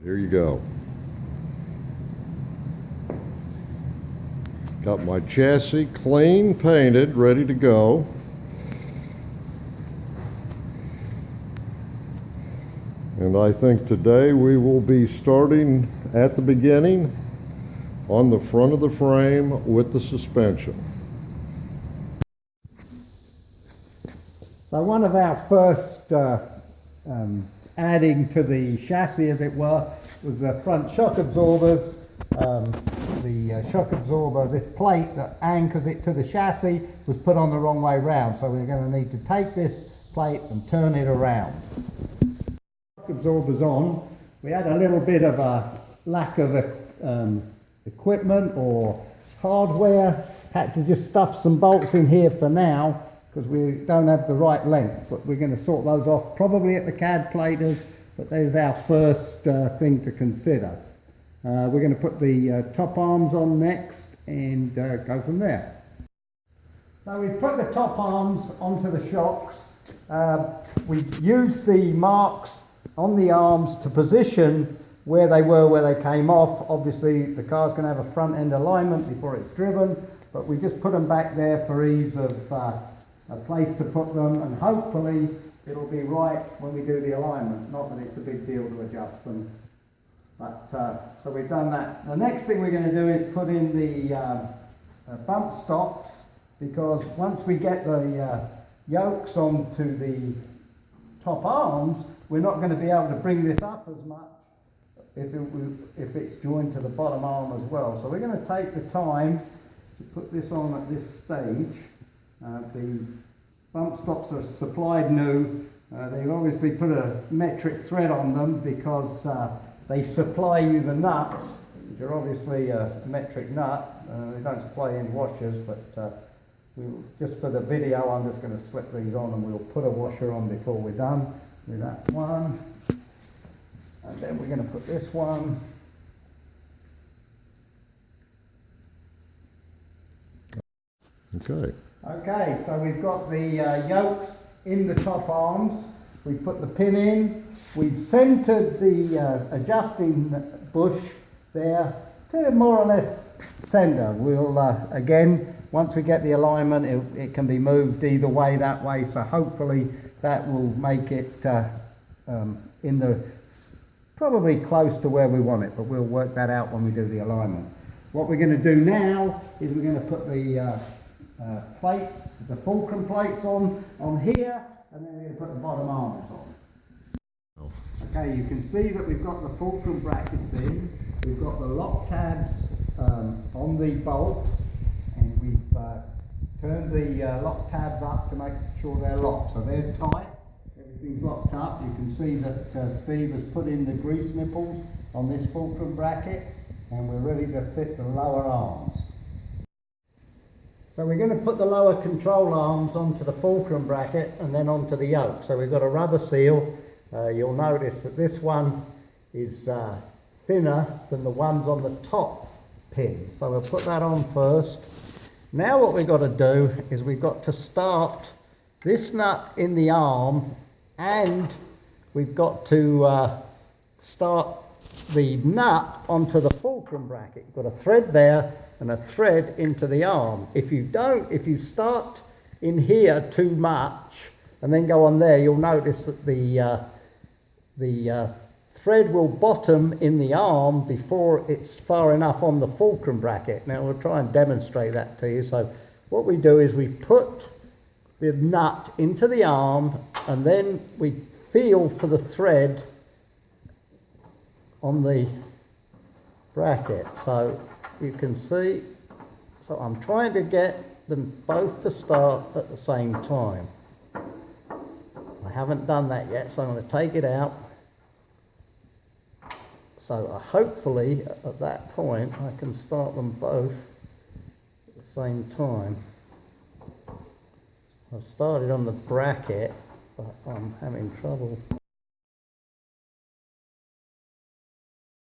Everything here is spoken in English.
Here you go. Got my chassis clean painted, ready to go. And I think today we will be starting at the beginning on the front of the frame with the suspension. So one of our first adding to the chassis, as it were, was the front shock absorbers. The shock absorber, this plate that anchors it to the chassis, was put on the wrong way round, so we're going to need to take this plate and turn it around. Shock absorbers on. We had a little bit of a lack of equipment or hardware, had to just stuff some bolts in here for now because we don't have the right length, but we're going to sort those off probably at the CAD platers, but there's our first thing to consider. We're going to put the top arms on next and go from there. So we've put the top arms onto the shocks. We used the marks on the arms to position where they were, where they came off. Obviously the car's going to have a front end alignment before it's driven, but we just put them back there for ease of a place to put them, and hopefully it'll be right when we do the alignment. Not that it's a big deal to adjust them. But, so we've done that. The next thing we're going to do is put in the bump stops, because once we get the yokes onto the top arms, we're not going to be able to bring this up as much if it's joined to the bottom arm as well. So we're going to take the time to put this on at this stage. The bump stops are supplied new. They've obviously put a metric thread on them because they supply you the nuts, which are obviously a metric nut. They don't supply any washers, but just for the video, I'm just going to slip these on and we'll put a washer on before we're done with that one. And then we're going to put this one. Okay. Okay, so we've got the yokes in the top arms. We put the pin in. We've centered the adjusting bush there to more or less center. We'll again, once we get the alignment, it can be moved either way, that way. So hopefully that will make it in the probably close to where we want it, but we'll work that out when we do the alignment. What we're going to do now is we're going to put the plates, the fulcrum plates on here, and then we're going to put the bottom arms on. Okay, you can see that we've got the fulcrum brackets in, we've got the lock tabs on the bolts, and we've turned the lock tabs up to make sure they're locked. So they're tight, everything's locked up. You can see that Steve has put in the grease nipples on this fulcrum bracket, and we're ready to fit the lower arms. So we're going to put the lower control arms onto the fulcrum bracket and then onto the yoke. So we've got a rubber seal. You'll notice that this one is thinner than the ones on the top pin. So we'll put that on first. Now what we've got to do is we've got to start this nut in the arm, and we've got to start the nut onto the fulcrum bracket. You've got a thread there and a thread into the arm. If you start in here too much and then go on there, you'll notice that the thread will bottom in the arm before it's far enough on the fulcrum bracket. Now we'll try and demonstrate that to you. So what we do is we put the nut into the arm, and then we feel for the thread on the bracket. So you can see, so I'm trying to get them both to start at the same time. I haven't done that yet, so I'm going to take it out. So hopefully at that point I can start them both at the same time. I've started on the bracket, but I'm having trouble.